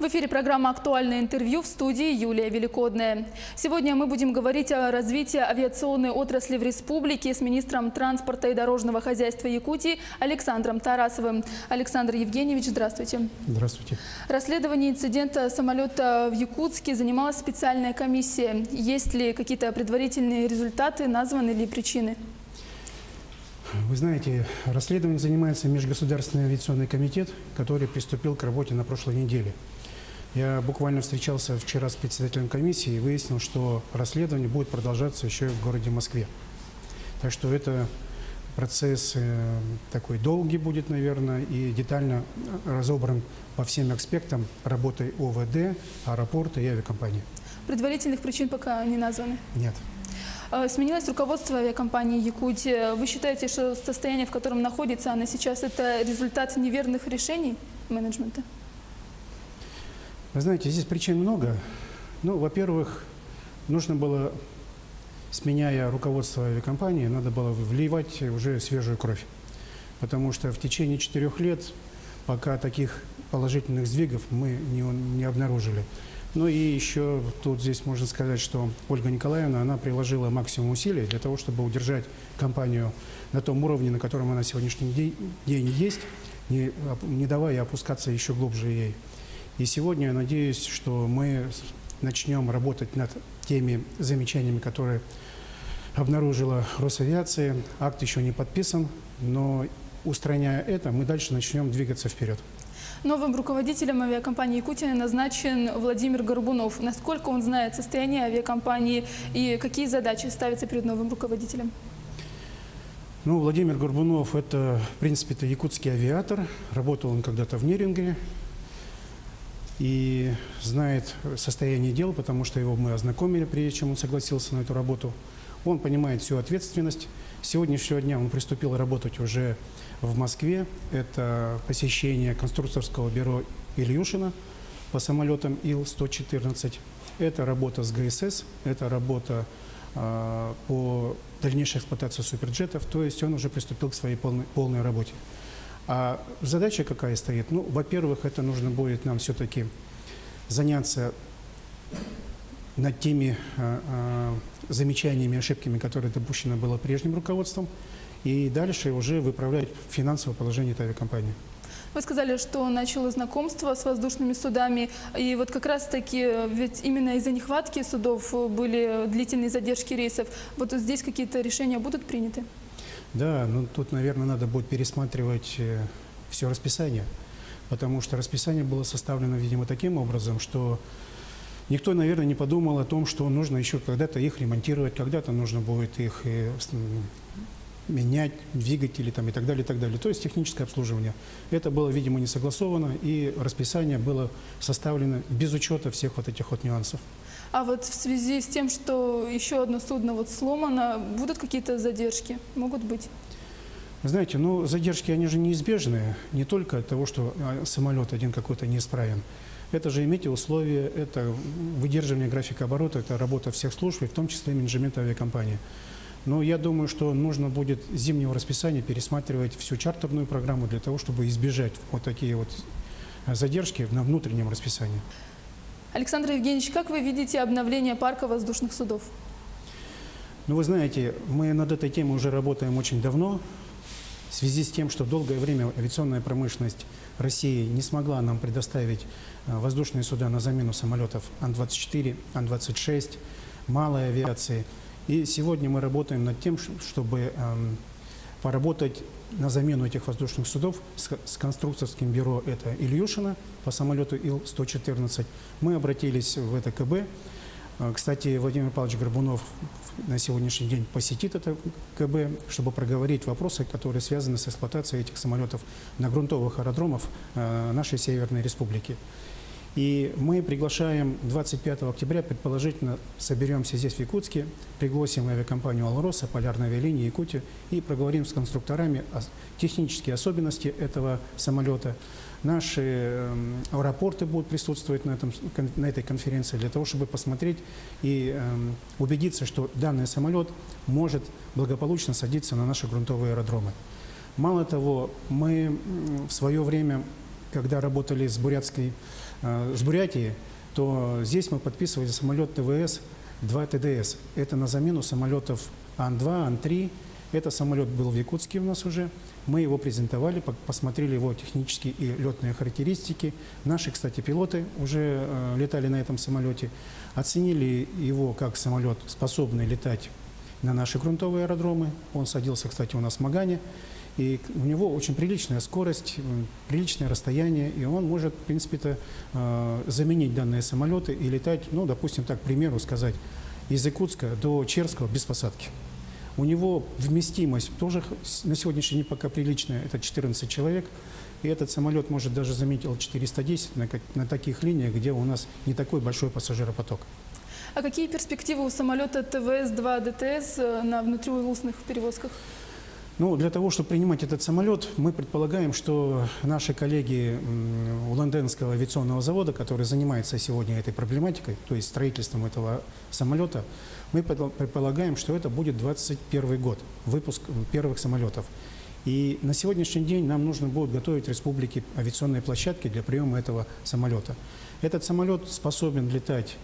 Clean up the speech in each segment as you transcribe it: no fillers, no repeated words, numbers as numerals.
В эфире программа «Актуальное интервью», в студии Юлия Великодная. Сегодня мы будем говорить о развитии авиационной отрасли в республике с министром транспорта и дорожного хозяйства Якутии Александром Тарасовым. Александр Евгеньевич, здравствуйте. Здравствуйте. Расследование инцидента самолета в Якутске занималась специальная комиссия. Есть ли какие-то предварительные результаты, названы ли причины? Вы знаете, расследованием занимается Межгосударственный авиационный комитет, который приступил к работе на прошлой неделе. Я буквально встречался вчера с председателем комиссии и выяснил, что расследование будет продолжаться еще и в городе Москве. Так что это процесс такой долгий будет, наверное, и детально разобран по всем аспектам работы ОВД, аэропорта и авиакомпании. Предварительных причин пока не названы? Нет. Сменилось руководство авиакомпании «Якутия». Вы считаете, что состояние, в котором находится она сейчас, это результат неверных решений менеджмента? Вы знаете, здесь причин много. Ну, во-первых, нужно было, сменяя руководство авиакомпании, надо было вливать уже свежую кровь. Потому что в течение 4 лет пока таких положительных сдвигов мы не обнаружили. Ну и еще тут здесь можно сказать, что Ольга Николаевна, она приложила максимум усилий для того, чтобы удержать компанию на том уровне, на котором она сегодняшний день есть, не давая опускаться еще глубже ей. И сегодня я надеюсь, что мы начнем работать над теми замечаниями, которые обнаружила Росавиация. Акт еще не подписан, но устраняя это, мы дальше начнем двигаться вперед. Новым руководителем авиакомпании «Якутия» назначен Владимир Горбунов. Насколько он знает состояние авиакомпании и какие задачи ставятся перед новым руководителем? Ну, Владимир Горбунов – это, в принципе, это якутский авиатор. Работал он когда-то в Неринге и знает состояние дел, потому что его мы ознакомили, прежде чем он согласился на эту работу. Он понимает всю ответственность. С сегодняшнего дня он приступил работать уже в Москве. Это посещение конструкторского бюро Ильюшина по самолетам Ил-114. Это работа с ГСС, это работа по дальнейшей эксплуатации суперджетов. То есть он уже приступил к своей полной работе. А задача какая стоит? Ну, во-первых, это нужно будет нам все-таки заняться над теми замечаниями, ошибками, которые допущено было прежним руководством, и дальше уже выправлять финансовое положение этой авиакомпании. Вы сказали, что начало знакомство с воздушными судами, и вот как раз-таки ведь именно из-за нехватки судов были длительные задержки рейсов. Вот здесь какие-то решения будут приняты? Да, ну тут, наверное, надо будет пересматривать все расписание, потому что расписание было составлено, видимо, таким образом, что никто, наверное, не подумал о том, что нужно еще когда-то их ремонтировать, когда-то нужно будет их менять, двигатели там, и так далее, и так далее. То есть техническое обслуживание. Это было, видимо, не согласовано, и расписание было составлено без учета всех вот этих вот нюансов. А вот в связи с тем, что еще одно судно вот сломано, будут какие-то задержки? Могут быть? Знаете, ну, задержки, они же неизбежные. Не только от того, что самолет один какой-то неисправен. Это же метеоусловия, это выдерживание графика оборота, это работа всех служб, и в том числе менеджмента авиакомпании. Но я думаю, что нужно будет с зимнего расписания пересматривать всю чартерную программу для того, чтобы избежать вот такие вот задержки на внутреннем расписании. Александр Евгеньевич, как вы видите обновление парка воздушных судов? Ну, вы знаете, мы над этой темой уже работаем очень давно. В связи с тем, что долгое время авиационная промышленность России не смогла нам предоставить воздушные суда на замену самолетов Ан-24, Ан-26, малой авиации. И сегодня мы работаем над тем, чтобы поработать на замену этих воздушных судов с конструкторским бюро это Ильюшина по самолету Ил-114. Мы обратились в это КБ. Кстати, Владимир Павлович Горбунов на сегодняшний день посетит это КБ, чтобы проговорить вопросы, которые связаны с эксплуатацией этих самолетов на грунтовых аэродромах нашей Северной Республики. И мы приглашаем 25 октября, предположительно, соберемся здесь в Якутске, пригласим авиакомпанию «Алроса», полярной авиалинии Якутии и проговорим с конструкторами технические особенности этого самолета. Наши аэропорты будут присутствовать на этой конференции для того, чтобы посмотреть и убедиться, что данный самолет может благополучно садиться на наши грунтовые аэродромы. Мало того, мы в свое время, когда работали с бурятской с Бурятии, то здесь мы подписывали самолет ТВС-2 ТДС. Это на замену самолетов Ан-2, Ан-3. Этот самолет был в Якутске у нас уже. Мы его презентовали, посмотрели его технические и летные характеристики. Наши, кстати, пилоты уже летали на этом самолете. Оценили его как самолет, способный летать на наши грунтовые аэродромы. Он садился, кстати, у нас в Магане. И у него очень приличная скорость, приличное расстояние. И он может, в принципе-то, заменить данные самолеты и летать, ну, допустим, так, к примеру сказать, из Якутска до Черского без посадки. У него вместимость тоже на сегодняшний день пока приличная, это 14 человек. И этот самолет может даже заменить Л-410 на таких линиях, где у нас не такой большой пассажиропоток. А какие перспективы у самолета ТВС-2 ДТС на внутриузлных перевозках? Ну, для того, чтобы принимать этот самолет, мы предполагаем, что наши коллеги Улан-Удэнского авиационного завода, который занимается сегодня этой проблематикой, то есть строительством этого самолета, мы предполагаем, что это будет 2021 год, выпуск первых самолетов. И на сегодняшний день нам нужно будет готовить в республике авиационные площадки для приема этого самолета. Этот самолет способен летать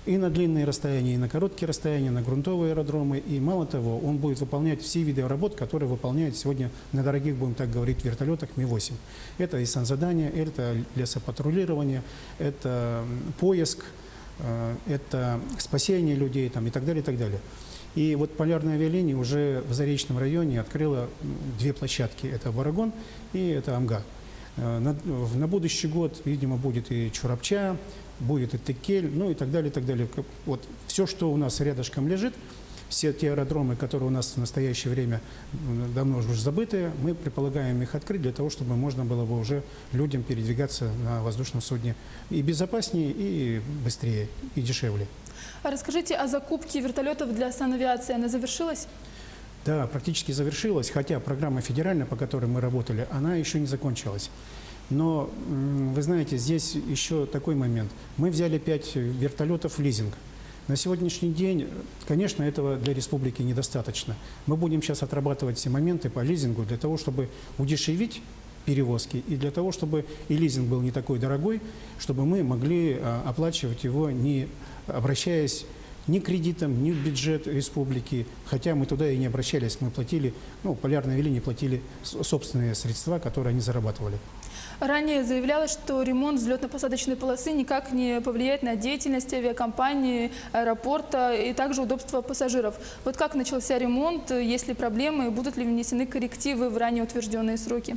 и на длинные расстояния, и на короткие расстояния, на грунтовые аэродромы. И мало того, он будет выполнять все виды работ, которые выполняют сегодня на дорогих, будем так говорить, вертолетах Ми-8. Это и санзадание, это лесопатрулирование, это поиск, это спасение людей там, и так далее, и так далее. И вот полярная авиалиния уже в Заречном районе открыла две площадки. Это Барагон и это Амга. На будущий год, видимо, будет и Чурапча, будет и Текель, ну и так далее, и так далее. Вот все, что у нас рядышком лежит, все те аэродромы, которые у нас в настоящее время давно уже забытые, мы предполагаем их открыть для того, чтобы можно было бы уже людям передвигаться на воздушном судне и безопаснее, и быстрее, и дешевле. А расскажите о закупке вертолетов для санавиации. Она завершилась? Да, практически завершилась, хотя программа федеральная, по которой мы работали, она еще не закончилась. Но, вы знаете, здесь еще такой момент. Мы взяли 5 вертолетов в лизинг. На сегодняшний день, конечно, этого для республики недостаточно. Мы будем сейчас отрабатывать все моменты по лизингу для того, чтобы удешевить перевозки и для того, чтобы и лизинг был не такой дорогой, чтобы мы могли оплачивать его, не обращаясь ни к кредитам, ни в бюджет республики, хотя мы туда и не обращались, мы платили, ну, полярные авиалинии платили собственные средства, которые они зарабатывали. Ранее заявлялось, что ремонт взлетно-посадочной полосы никак не повлияет на деятельность авиакомпании, аэропорта и также удобство пассажиров. Вот как начался ремонт, есть ли проблемы, будут ли внесены коррективы в ранее утвержденные сроки?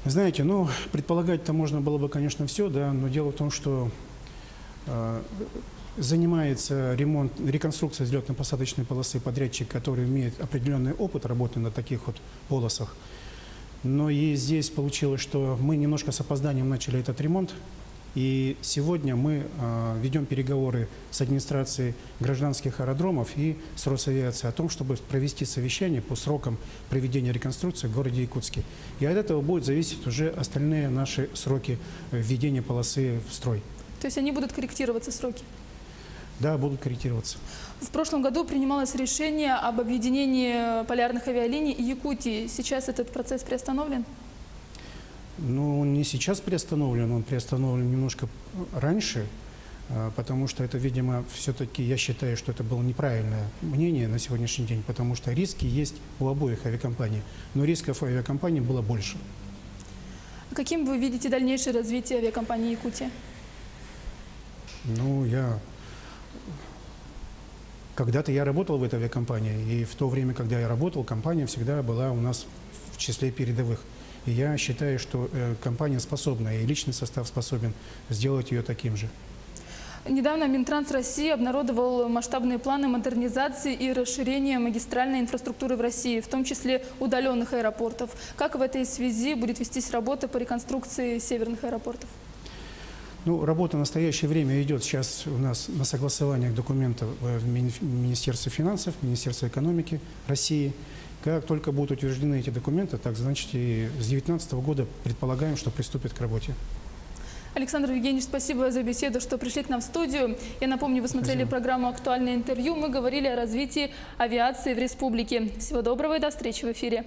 Знаете, ну, предполагать-то можно было бы, конечно, все, да, но дело в том, что занимается реконструкцией взлетно-посадочной полосы подрядчик, который имеет определенный опыт работы на таких вот полосах. Но и здесь получилось, что мы немножко с опозданием начали этот ремонт. И сегодня мы ведем переговоры с администрацией гражданских аэродромов и с Росавиацией о том, чтобы провести совещание по срокам проведения реконструкции в городе Якутске. И от этого будут зависеть уже остальные наши сроки введения полосы в строй. То есть они будут корректироваться, сроки? Да, будут корректироваться. В прошлом году принималось решение об объединении полярных авиалиний и Якутии. Сейчас этот процесс приостановлен? Ну, не сейчас приостановлен, он приостановлен немножко раньше, потому что это, видимо, все-таки, я считаю, что это было неправильное мнение на сегодняшний день, потому что риски есть у обоих авиакомпаний, но рисков у авиакомпаний было больше. Каким вы видите дальнейшее развитие авиакомпании «Якутия»? Ну, когда-то я работал в этой авиакомпании, и в то время, когда я работал, компания всегда была у нас в числе передовых. И я считаю, что компания способна, и личный состав способен сделать ее таким же. Недавно Минтранс России обнародовал масштабные планы модернизации и расширения магистральной инфраструктуры в России, в том числе удаленных аэропортов. Как в этой связи будет вестись работа по реконструкции северных аэропортов? Ну, работа в настоящее время идет сейчас у нас на согласованиях документов в Министерстве финансов, Министерстве экономики России. Как только будут утверждены эти документы, так значит и с 2019 года предполагаем, что приступят к работе. Александр Евгеньевич, спасибо за беседу, что пришли к нам в студию. Я напомню, вы смотрели программу «Актуальное интервью». Мы говорили о развитии авиации в республике. Всего доброго и до встречи в эфире.